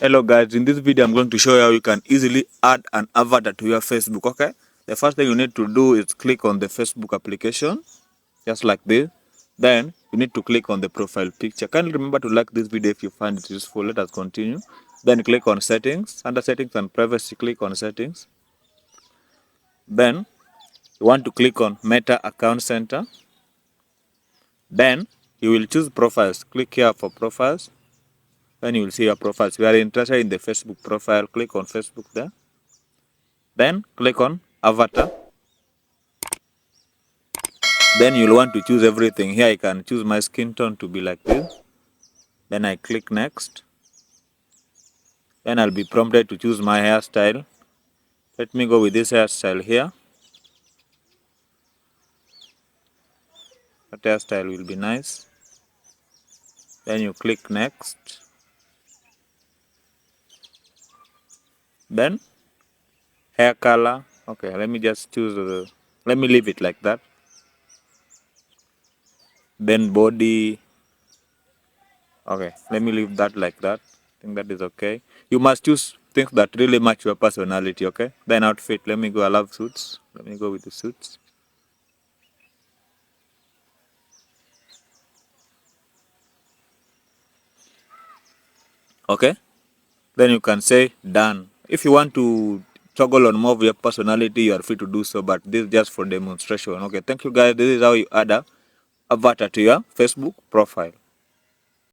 Hello guys, in this video I'm going to show you how you can easily add an avatar to your Facebook. Okay, the first thing you need to do is click on the Facebook application, just like this. Then you need to click on the profile picture. Kindly remember to like this video if you find it useful. Let us continue. Then click on settings. Under settings and privacy, click on settings. Then you want to click on Meta Account Center. Then you will choose profiles. Click here for profiles. Then you will see your profiles. If you are interested in the Facebook profile, click on Facebook there. Then click on avatar. Then you'll want to choose everything. Here I can choose my skin tone to be like this. Then I click next. Then I'll be prompted to choose my hairstyle. Let me go with this hairstyle here. That hairstyle will be nice. Then you click next. Then hair color. Okay, let me just choose let me leave it like that. Then body. Okay, let me leave that like that. I think that is okay. You must choose things that really match your personality, okay? Then outfit, let me go, I love suits. Let me go with the suits. Okay, then you can say done. If you want to toggle on more of your personality, you are free to do so, but this is just for demonstration. Okay, thank you guys. This is how you add a avatar to your Facebook profile.